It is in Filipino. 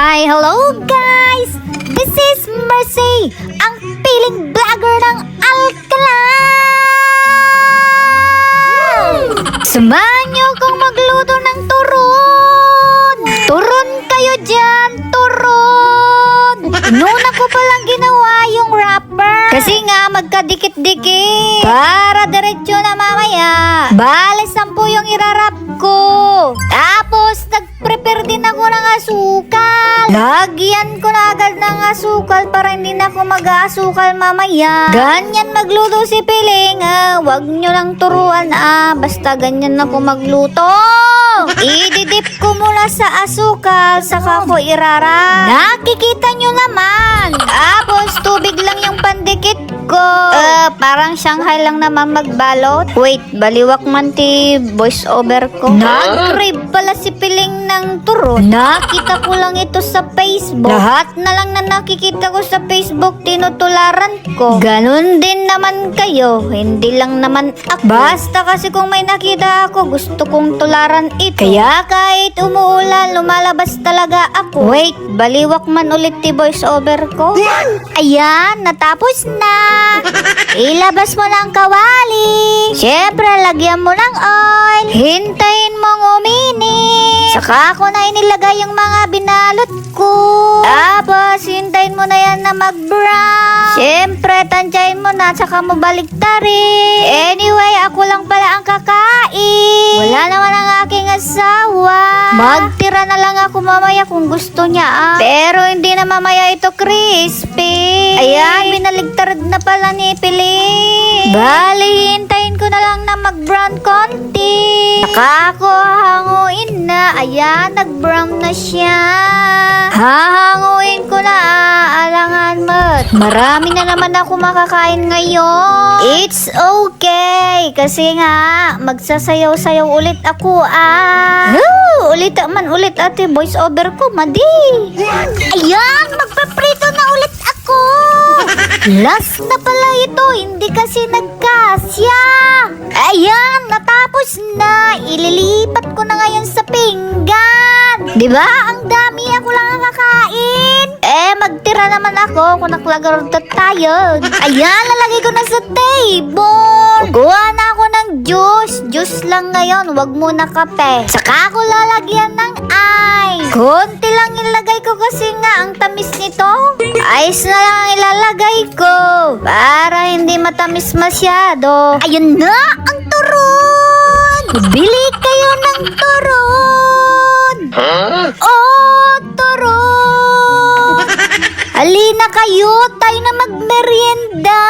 Hi, hello guys! This is Mercy, ang piling vlogger ng Alcalá! Samahan niyo akong magluto ng turon! Turon kayo dyan, turon! Nuna ko palang ginawa yung wrapper kasi nga magkadikit-dikit para diretso na mamaya. Bale, 10 yung irarap ko. Tapos, nag-prepare din ako ng asukal. Lagyan ko na agad ng asukal para hindi na ako mag-asukal mamaya. Ganyan magluto si Piling. Wag nyo lang turuan basta ganyan ako magluto. Ididip ko muna sa asukal, saka ko irarap. Nakikita nyo naman. Tapos, tubig lang yung pandikit ko. Parang Shanghai lang naman magbalot. Wait, baliwak man ti voice over ko. Nag-crave pala si Piling ng turon. Nakita ko lang ito sa Facebook. Lahat na lang na nakikita ko sa Facebook, tinutularan ko. Ganun din naman kayo. Hindi lang naman ako. Basta kasi kung may nakita ako, gusto kong tularan ito. Kaya kahit umuulan, lumalabas talaga ako. Wait, baliwak man ulit ti voice over ko. Ayan, natapos na. Ilabas mo ng kawali. Siyempre, lagyan mo ng oil. Hintayin mong uminit. Saka ko na inilagay yung mga binalot ko. Tapos, hintayin mo na yan na mag-brown. Siyempre, tansyahin mo na, saka mo baliktarin. Anyway, ako lang pala ang kakain. Wala naman ang aking asawa. Magtira na lang ako mamaya kung gusto niya. Pero hindi na mamaya ito crispy. Ayan, binaligtarad na pala ni Piling. Bali, hintayin ko na lang na mag-brown konti. Saka ako hahanguin na. Ayan, nag-brown na siya. Hahanguin ko na, alangan mo. Marami na naman ako makakain ngayon. It's okay. Kasi nga, magsasayaw-sayaw ulit ako ulit man ulit ate, voice over ko, madi. Ayan, magpaprito na ulit ako. Last na pala ito, hindi kasi nagkasya. Ayan, natapos na. Ililipat ko na ngayon sa pinggan. Diba? Ang dami, ako lang ang kakain. Magtira naman ako kung naklagaro tayo. Ayan, lalagay ko na sa table. Kukuha na ako ng juice. Juice lang ngayon, wag muna kape. Saka ako lalagyan ng ice. Konti lang ilagay ko kasi nga ang tamis nito. Ice na lang ang ilalagay ko para hindi matamis masyado. Ayun na, ang turon! Bili kayo ng turon! Oh, turon! Halina kayo, tayo na magmerienda!